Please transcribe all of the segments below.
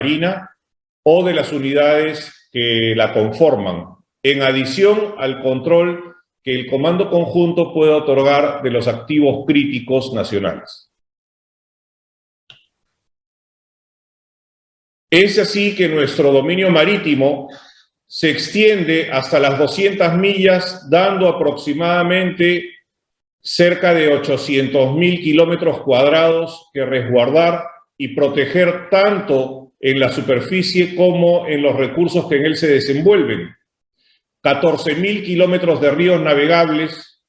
Marina o de las unidades que la conforman, en adición al control que el Comando Conjunto puede otorgar de los activos críticos nacionales. Es así que nuestro dominio marítimo se extiende hasta las 200 millas, dando aproximadamente cerca de 800.000 kilómetros cuadrados que resguardar y proteger tanto en la superficie como en los recursos que en él se desenvuelven. 14.000 kilómetros de ríos navegables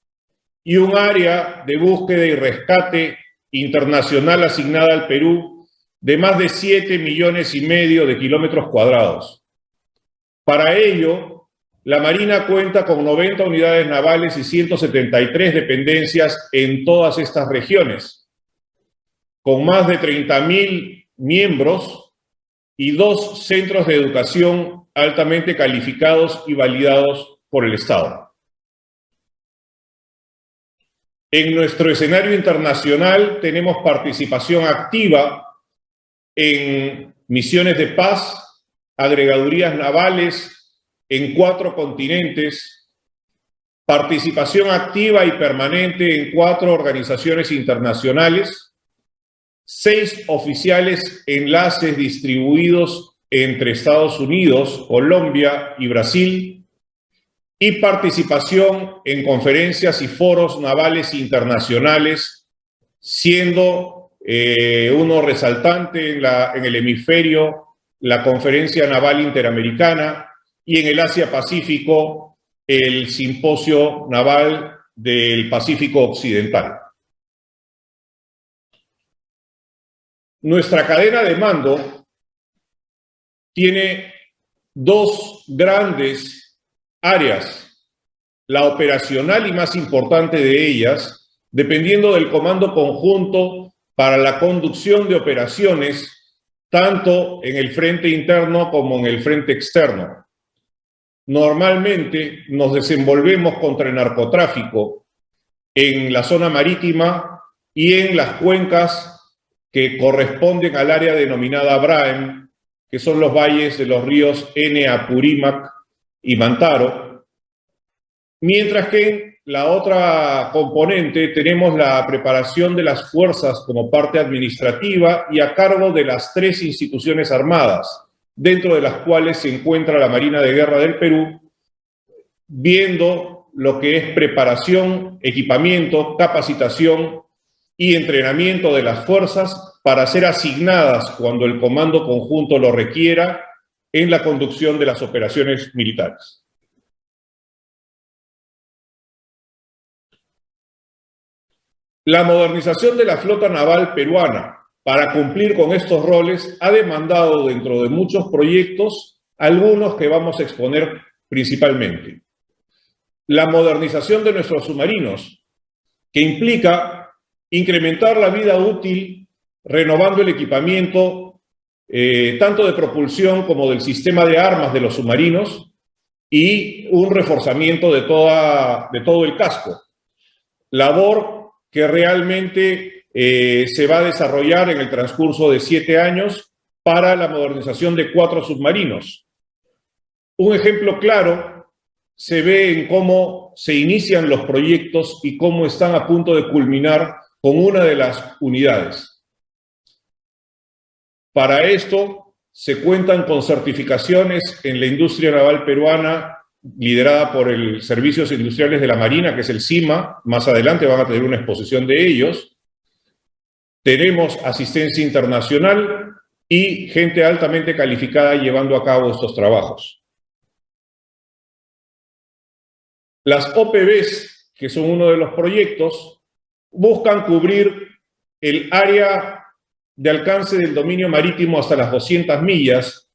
y un área de búsqueda y rescate internacional asignada al Perú de más de 7,5 millones de kilómetros cuadrados. Para ello, la Marina cuenta con 90 unidades navales y 173 dependencias en todas estas regiones, con más de 30.000 miembros y 2 centros de educación altamente calificados y validados por el Estado. En nuestro escenario internacional tenemos participación activa en misiones de paz, agregadurías navales en 4 continentes, participación activa y permanente en 4 organizaciones internacionales, 6 oficiales enlaces distribuidos entre Estados Unidos, Colombia y Brasil, y participación en conferencias y foros navales internacionales, siendo uno resaltante en el hemisferio la Conferencia Naval Interamericana y en el Asia-Pacífico el Simposio Naval del Pacífico Occidental. Nuestra cadena de mando tiene 2 grandes áreas, la operacional y más importante de ellas, dependiendo del Comando Conjunto para la conducción de operaciones, tanto en el frente interno como en el frente externo. Normalmente nos desenvolvemos contra el narcotráfico en la zona marítima y en las cuencas que corresponden al área denominada Braem, que son los valles de los ríos Ene, Apurímac y Mantaro, mientras que en la otra componente tenemos la preparación de las fuerzas como parte administrativa y a cargo de las 3 instituciones armadas, dentro de las cuales se encuentra la Marina de Guerra del Perú, viendo lo que es preparación, equipamiento, capacitación y entrenamiento de las fuerzas para ser asignadas cuando el Comando Conjunto lo requiera en la conducción de las operaciones militares. La modernización de la flota naval peruana para cumplir con estos roles ha demandado dentro de muchos proyectos, algunos que vamos a exponer principalmente. La modernización de nuestros submarinos, que implica incrementar la vida útil, renovando el equipamiento, tanto de propulsión como del sistema de armas de los submarinos, y un reforzamiento de todo el casco. Labor que realmente se va a desarrollar en el transcurso de 7 años para la modernización de 4 submarinos. Un ejemplo claro se ve en cómo se inician los proyectos y cómo están a punto de culminar con una de las unidades. Para esto se cuentan con certificaciones en la industria naval peruana liderada por el Servicios Industriales de la Marina, que es el CIMA. Más adelante van a tener una exposición de ellos. Tenemos asistencia internacional y gente altamente calificada llevando a cabo estos trabajos. Las OPBs, que son uno de los proyectos, buscan cubrir el área de alcance del dominio marítimo hasta las 200 millas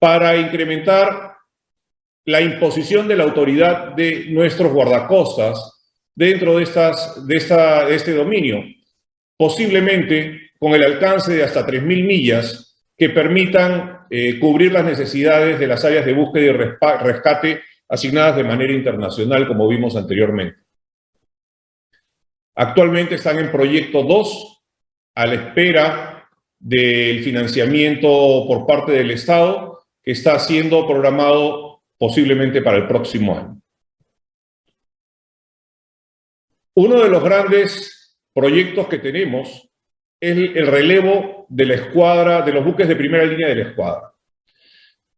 para incrementar la imposición de la autoridad de nuestros guardacostas dentro de este dominio, posiblemente con el alcance de hasta 3.000 millas que permitan cubrir las necesidades de las áreas de búsqueda y rescate asignadas de manera internacional, como vimos anteriormente. Actualmente están en proyecto 2, a la espera del financiamiento por parte del Estado, que está siendo programado posiblemente para el próximo año. Uno de los grandes proyectos que tenemos es el relevo de la escuadra, de los buques de primera línea de la escuadra.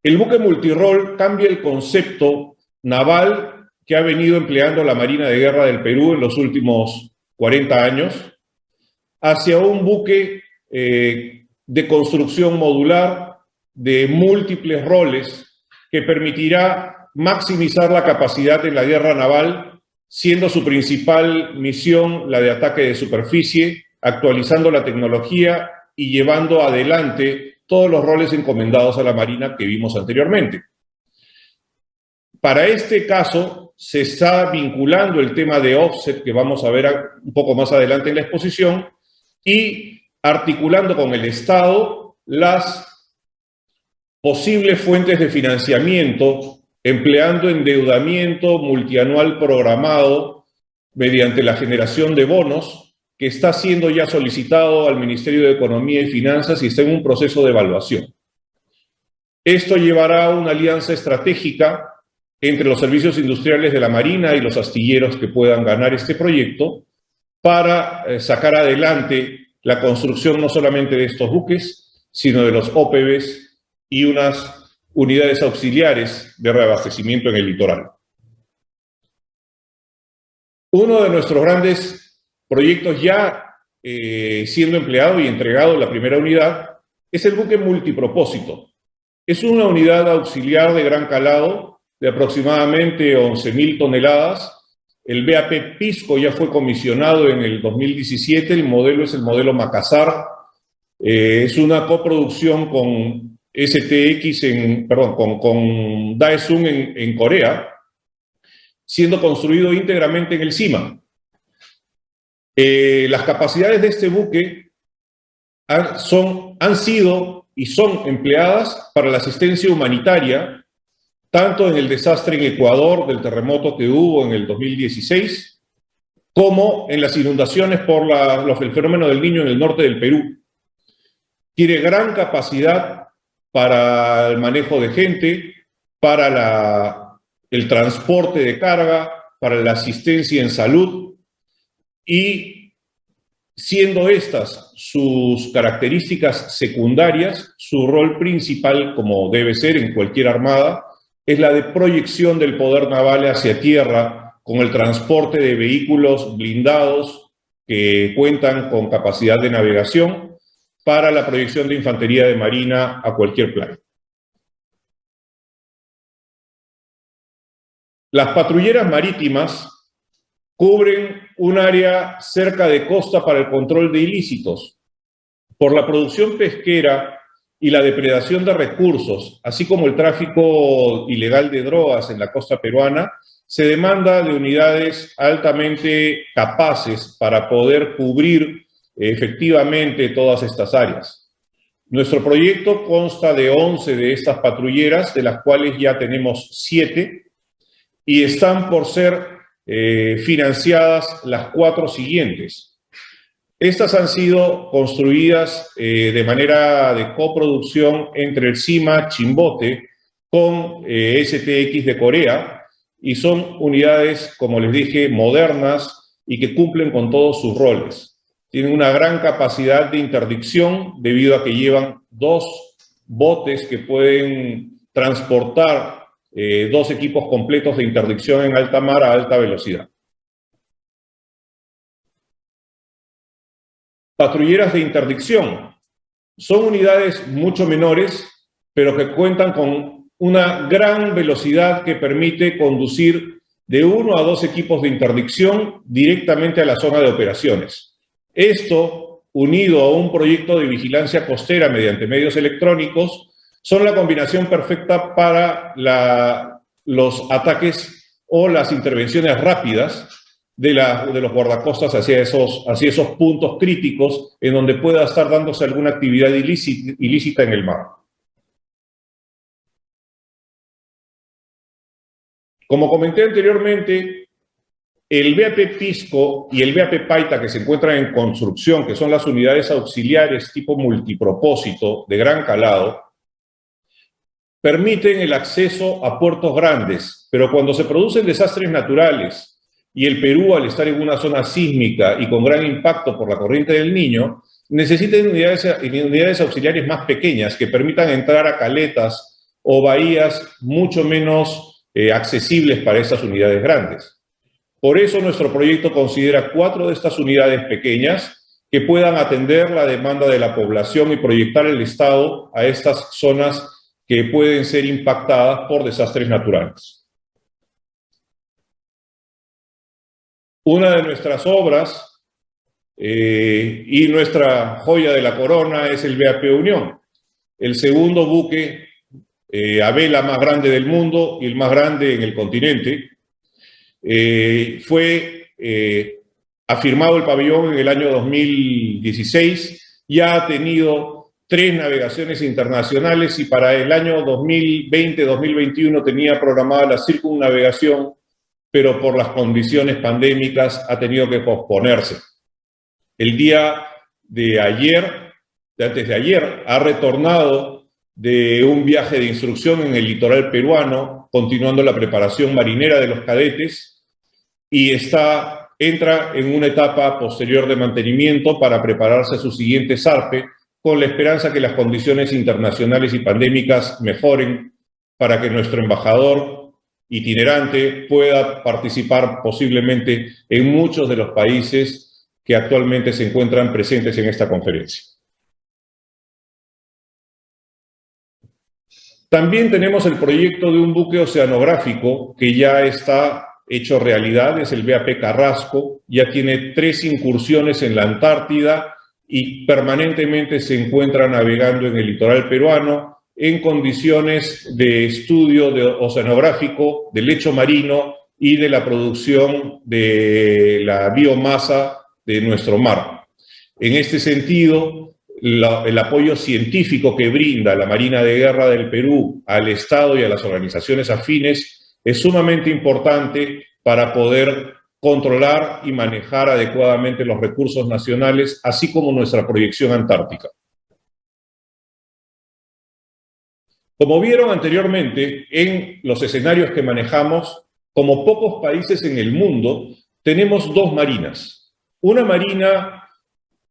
El buque multirol cambia el concepto naval que ha venido empleando la Marina de Guerra del Perú en los últimos 40 años hacia un buque de construcción modular, de múltiples roles, que permitirá maximizar la capacidad de la guerra naval, siendo su principal misión la de ataque de superficie, actualizando la tecnología y llevando adelante todos los roles encomendados a la Marina que vimos anteriormente. Para este caso, se está vinculando el tema de offset, que vamos a ver un poco más adelante en la exposición, y articulando con el Estado las posibles fuentes de financiamiento, empleando endeudamiento multianual programado mediante la generación de bonos, que está siendo ya solicitado al Ministerio de Economía y Finanzas y está en un proceso de evaluación. Esto llevará a una alianza estratégica entre los servicios industriales de la Marina y los astilleros que puedan ganar este proyecto para sacar adelante la construcción no solamente de estos buques, sino de los OPVs y unas unidades auxiliares de reabastecimiento en el litoral. Uno de nuestros grandes proyectos ya siendo empleado y entregado, la primera unidad, es el buque multipropósito. Es una unidad auxiliar de gran calado de aproximadamente 11.000 toneladas. El BAP Pisco ya fue comisionado en el 2017, el modelo es el modelo Makassar, es una coproducción con STX, con Daesun en Corea, siendo construido íntegramente en el CIMA. Las capacidades de este buque han sido y son empleadas para la asistencia humanitaria, tanto en el desastre en Ecuador del terremoto que hubo en el 2016, como en las inundaciones por el fenómeno del Niño en el norte del Perú. Tiene gran capacidad para el manejo de gente, para el transporte de carga, para la asistencia en salud, y siendo estas sus características secundarias, su rol principal, como debe ser en cualquier armada, es la de proyección del poder naval hacia tierra con el transporte de vehículos blindados que cuentan con capacidad de navegación para la proyección de infantería de marina a cualquier plano. Las patrulleras marítimas cubren un área cerca de costa para el control de ilícitos. Por la producción pesquera y la depredación de recursos, así como el tráfico ilegal de drogas en la costa peruana, se demanda de unidades altamente capaces para poder cubrir efectivamente todas estas áreas. Nuestro proyecto consta de 11 de estas patrulleras, de las cuales ya tenemos 7, y están por ser financiadas las 4 siguientes. Estas han sido construidas de manera de coproducción entre el CIMA Chimbote con STX de Corea, y son unidades, como les dije, modernas y que cumplen con todos sus roles. Tienen una gran capacidad de interdicción debido a que llevan 2 botes que pueden transportar 2 equipos completos de interdicción en alta mar a alta velocidad. Patrulleras de interdicción. Son unidades mucho menores, pero que cuentan con una gran velocidad que permite conducir de 1 a 2 equipos de interdicción directamente a la zona de operaciones. Esto, unido a un proyecto de vigilancia costera mediante medios electrónicos, son la combinación perfecta para los ataques o las intervenciones rápidas de los guardacostas hacia esos puntos críticos en donde pueda estar dándose alguna actividad ilícita en el mar. Como comenté anteriormente, El BAP Pisco y el BAP Paita, que se encuentran en construcción, que son las unidades auxiliares tipo multipropósito de gran calado, permiten el acceso a puertos grandes, pero cuando se producen desastres naturales y el Perú, al estar en una zona sísmica y con gran impacto por la corriente del Niño, necesitan unidades auxiliares más pequeñas que permitan entrar a caletas o bahías mucho menos accesibles para estas unidades grandes. Por eso nuestro proyecto considera 4 de estas unidades pequeñas que puedan atender la demanda de la población y proyectar el Estado a estas zonas que pueden ser impactadas por desastres naturales. Una de nuestras obras y nuestra joya de la corona es el BAP Unión, el segundo buque a vela más grande del mundo y el más grande en el continente. Fue afirmado el pabellón en el año 2016, ya ha tenido 3 navegaciones internacionales y para el año 2020-2021 tenía programada la circunnavegación, pero por las condiciones pandémicas ha tenido que posponerse. El día de antes de ayer, ha retornado de un viaje de instrucción en el litoral peruano, continuando la preparación marinera de los cadetes, y entra en una etapa posterior de mantenimiento para prepararse a su siguiente zarpe, con la esperanza que las condiciones internacionales y pandémicas mejoren para que nuestro embajador itinerante pueda participar posiblemente en muchos de los países que actualmente se encuentran presentes en esta conferencia. También tenemos el proyecto de un buque oceanográfico que ya está hecho realidad, es el BAP Carrasco, ya tiene 3 incursiones en la Antártida y permanentemente se encuentra navegando en el litoral peruano en condiciones de estudio oceanográfico, del lecho marino y de la producción de la biomasa de nuestro mar. En este sentido, el apoyo científico que brinda la Marina de Guerra del Perú al Estado y a las organizaciones afines es sumamente importante para poder controlar y manejar adecuadamente los recursos nacionales, así como nuestra proyección antártica. Como vieron anteriormente, en los escenarios que manejamos, como pocos países en el mundo, tenemos 2 marinas. Una marina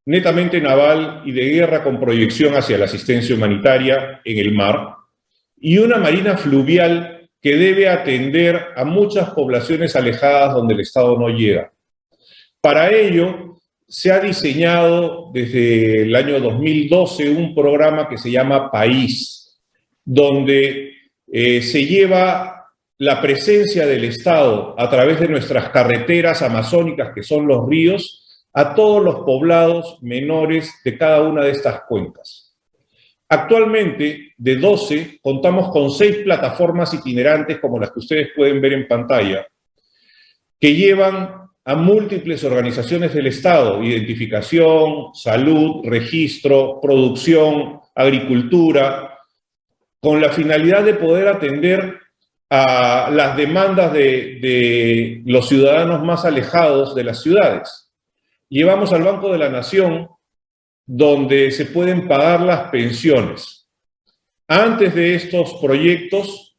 netamente naval y de guerra con proyección hacia la asistencia humanitaria en el mar, y una marina fluvial que debe atender a muchas poblaciones alejadas donde el Estado no llega. Para ello, se ha diseñado desde el año 2012 un programa que se llama País, donde se lleva la presencia del Estado a través de nuestras carreteras amazónicas, que son los ríos, a todos los poblados menores de cada una de estas cuencas. Actualmente, de 12, contamos con 6 plataformas itinerantes como las que ustedes pueden ver en pantalla, que llevan a múltiples organizaciones del Estado: identificación, salud, registro, producción, agricultura, con la finalidad de poder atender a las demandas de los ciudadanos más alejados de las ciudades. Llevamos al Banco de la Nación, donde se pueden pagar las pensiones. Antes de estos proyectos,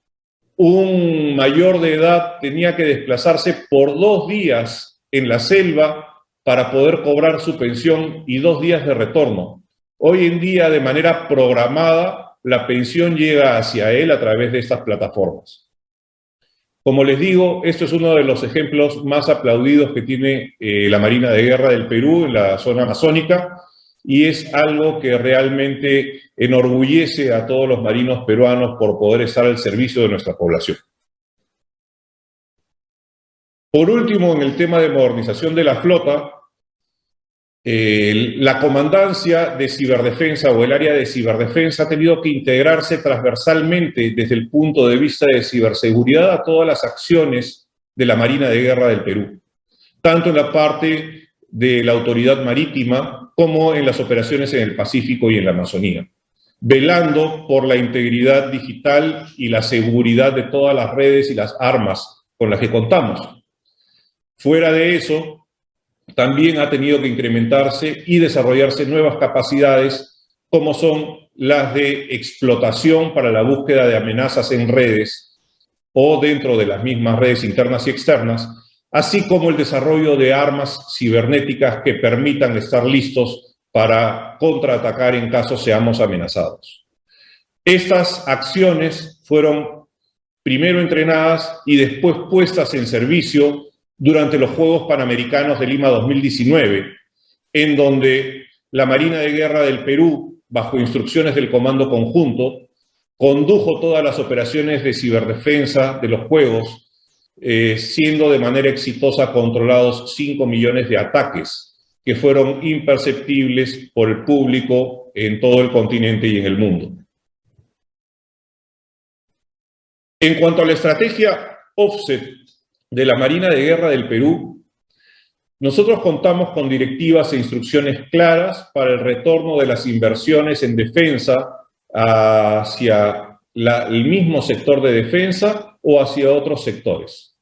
un mayor de edad tenía que desplazarse por 2 días en la selva para poder cobrar su pensión y 2 días de retorno. Hoy en día, de manera programada, la pensión llega hacia él a través de estas plataformas. Como les digo, esto es uno de los ejemplos más aplaudidos que tiene la Marina de Guerra del Perú en la zona amazónica, y es algo que realmente enorgullece a todos los marinos peruanos por poder estar al servicio de nuestra población. Por último, en el tema de modernización de la flota, la comandancia de ciberdefensa o el área de ciberdefensa ha tenido que integrarse transversalmente desde el punto de vista de ciberseguridad a todas las acciones de la Marina de Guerra del Perú, tanto en la parte de la autoridad marítima como en las operaciones en el Pacífico y en la Amazonía, velando por la integridad digital y la seguridad de todas las redes y las armas con las que contamos. Fuera de eso, también ha tenido que incrementarse y desarrollarse nuevas capacidades, como son las de explotación para la búsqueda de amenazas en redes o dentro de las mismas redes internas y externas, así como el desarrollo de armas cibernéticas que permitan estar listos para contraatacar en caso seamos amenazados. Estas acciones fueron primero entrenadas y después puestas en servicio durante los Juegos Panamericanos de Lima 2019, en donde la Marina de Guerra del Perú, bajo instrucciones del Comando Conjunto, condujo todas las operaciones de ciberdefensa de los Juegos, siendo de manera exitosa controlados 5 millones de ataques, que fueron imperceptibles por el público en todo el continente y en el mundo. En cuanto a la estrategia offset de la Marina de Guerra del Perú, nosotros contamos con directivas e instrucciones claras para el retorno de las inversiones en defensa hacia el mismo sector de defensa o hacia otros sectores.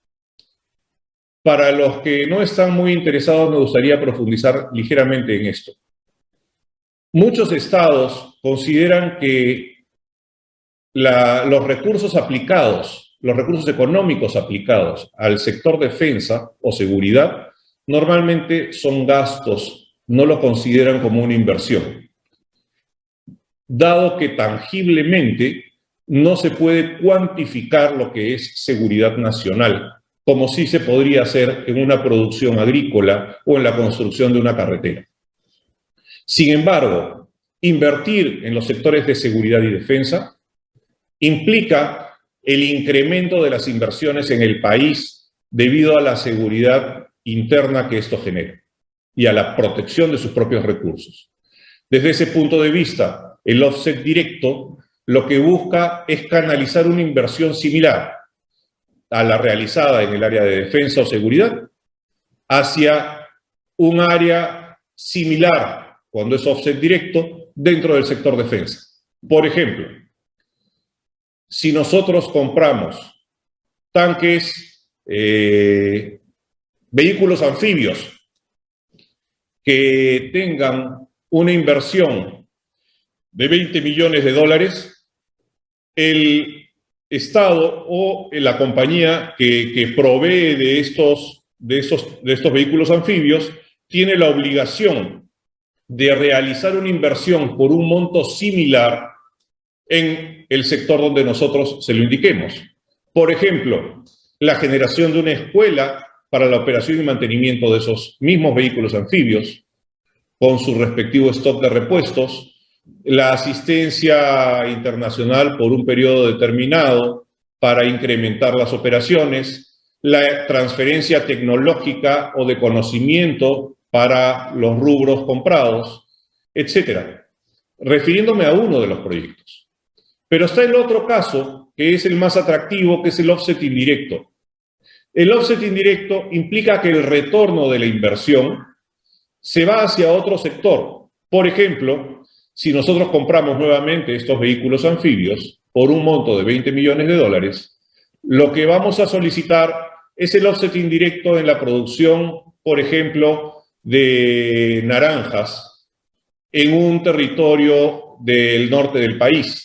Para los que no están muy interesados, me gustaría profundizar ligeramente en esto. Muchos estados consideran que los recursos aplicados, los recursos económicos aplicados al sector defensa o seguridad, normalmente son gastos, no lo consideran como una inversión, dado que tangiblemente no se puede cuantificar lo que es seguridad nacional, como sí se podría hacer en una producción agrícola o en la construcción de una carretera. Sin embargo, invertir en los sectores de seguridad y defensa implica el incremento de las inversiones en el país debido a la seguridad interna que esto genera y a la protección de sus propios recursos. Desde ese punto de vista, el offset directo lo que busca es canalizar una inversión similar a la realizada en el área de defensa o seguridad hacia un área similar, cuando es offset directo, dentro del sector defensa. Por ejemplo, si nosotros compramos tanques, vehículos anfibios que tengan una inversión de 20 millones de dólares, el Estado o la compañía que provee de estos vehículos anfibios tiene la obligación de realizar una inversión por un monto similar en el sector donde nosotros se lo indiquemos. Por ejemplo, la generación de una escuela para la operación y mantenimiento de esos mismos vehículos anfibios, con su respectivo stock de repuestos, la asistencia internacional por un periodo determinado para incrementar las operaciones, la transferencia tecnológica o de conocimiento para los rubros comprados, etc. Refiriéndome a uno de los proyectos. Pero está el otro caso, que es el más atractivo, que es el offset indirecto. El offset indirecto implica que el retorno de la inversión se va hacia otro sector. Por ejemplo, si nosotros compramos nuevamente estos vehículos anfibios por un monto de 20 millones de dólares, lo que vamos a solicitar es el offset indirecto en la producción, por ejemplo, de naranjas en un territorio del norte del país.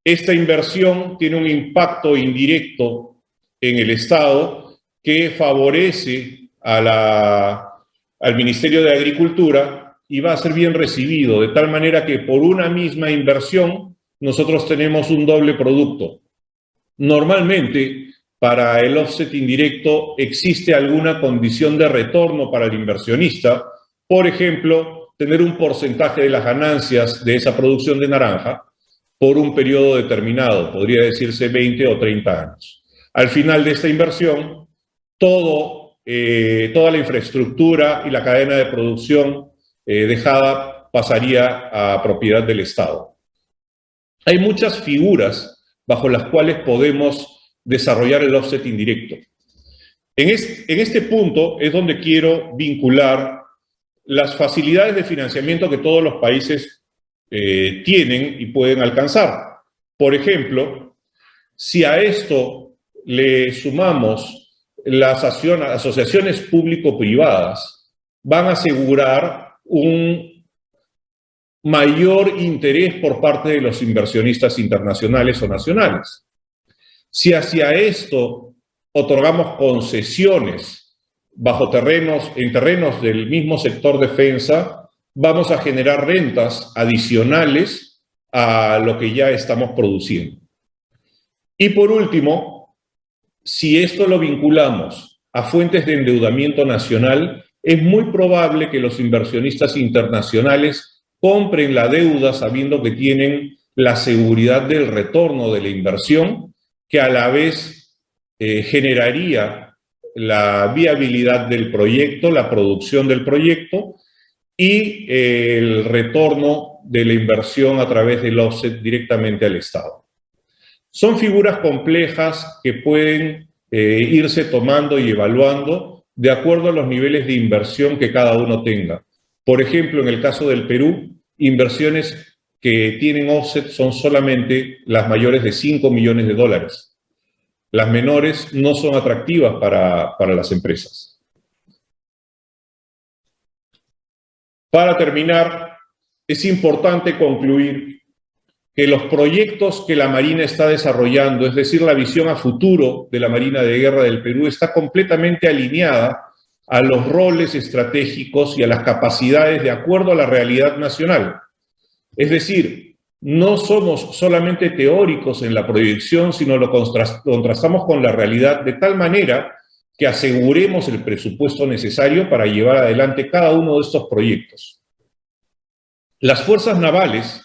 Esta inversión tiene un impacto indirecto en el Estado que favorece al Ministerio de Agricultura y va a ser bien recibido, de tal manera que por una misma inversión nosotros tenemos un doble producto. Normalmente, para el offset indirecto existe alguna condición de retorno para el inversionista, por ejemplo, tener un porcentaje de las ganancias de esa producción de naranja por un periodo determinado, podría decirse 20 o 30 años. Al final de esta inversión, toda la infraestructura y la cadena de producción dejada pasaría a propiedad del Estado. Hay muchas figuras bajo las cuales podemos desarrollar el offset indirecto. En este punto es donde quiero vincular las facilidades de financiamiento que todos los países tienen y pueden alcanzar. Por ejemplo, si a esto le sumamos las asociaciones público-privadas van a asegurar un mayor interés por parte de los inversionistas internacionales o nacionales. Si hacia esto otorgamos concesiones en terrenos del mismo sector defensa, vamos a generar rentas adicionales a lo que ya estamos produciendo. Y por último, si esto lo vinculamos a fuentes de endeudamiento nacional, es muy probable que los inversionistas internacionales compren la deuda sabiendo que tienen la seguridad del retorno de la inversión, que a la vez generaría la viabilidad del proyecto, la producción del proyecto y el retorno de la inversión a través del offset directamente al Estado. Son figuras complejas que pueden irse tomando y evaluando de acuerdo a los niveles de inversión que cada uno tenga. Por ejemplo, en el caso del Perú, inversiones que tienen offset son solamente las mayores de 5 millones de dólares. Las menores no son atractivas para las empresas. Para terminar, es importante concluir que los proyectos que la Marina está desarrollando, es decir, la visión a futuro de la Marina de Guerra del Perú, está completamente alineada a los roles estratégicos y a las capacidades de acuerdo a la realidad nacional. Es decir, no somos solamente teóricos en la proyección, sino lo contrastamos con la realidad de tal manera que aseguremos el presupuesto necesario para llevar adelante cada uno de estos proyectos. Las fuerzas navales,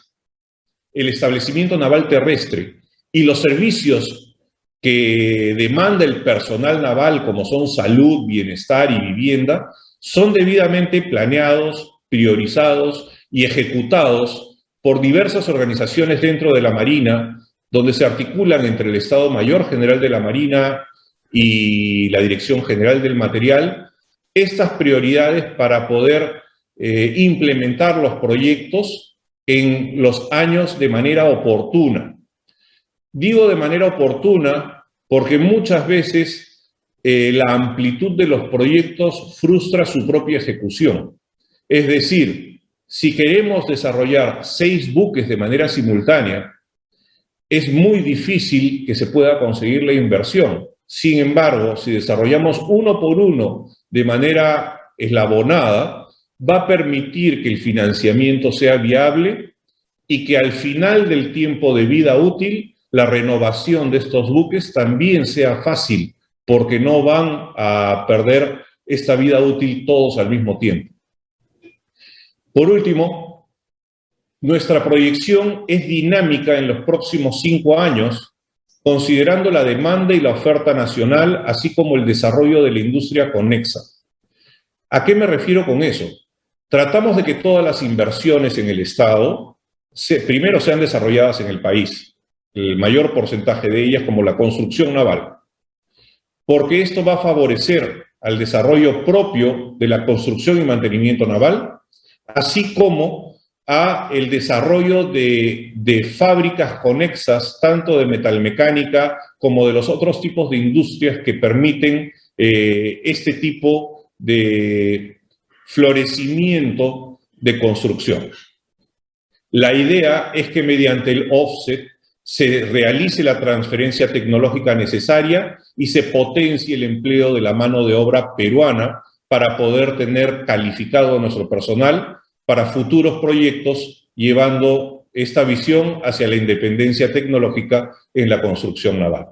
el establecimiento naval terrestre y los servicios que demanda el personal naval, como son salud, bienestar y vivienda, son debidamente planeados, priorizados y ejecutados por diversas organizaciones dentro de la Marina, donde se articulan entre el Estado Mayor General de la Marina y la Dirección General del Material, estas prioridades para poder implementar los proyectos en los años de manera oportuna. Digo de manera oportuna porque muchas veces la amplitud de los proyectos frustra su propia ejecución. Es decir, si queremos desarrollar 6 buques de manera simultánea, es muy difícil que se pueda conseguir la inversión. Sin embargo, si desarrollamos uno por uno de manera eslabonada, va a permitir que el financiamiento sea viable y que al final del tiempo de vida útil, la renovación de estos buques también sea fácil, porque no van a perder esta vida útil todos al mismo tiempo. Por último, nuestra proyección es dinámica en los próximos 5 años, considerando la demanda y la oferta nacional, así como el desarrollo de la industria conexa. ¿A qué me refiero con eso? Tratamos de que todas las inversiones en el Estado primero sean desarrolladas en el país, el mayor porcentaje de ellas como la construcción naval, porque esto va a favorecer al desarrollo propio de la construcción y mantenimiento naval, así como a el desarrollo de fábricas conexas, tanto de metalmecánica como de los otros tipos de industrias que permiten este tipo de florecimiento de construcción. La idea es que mediante el offset se realice la transferencia tecnológica necesaria y se potencie el empleo de la mano de obra peruana para poder tener calificado a nuestro personal para futuros proyectos, llevando esta visión hacia la independencia tecnológica en la construcción naval.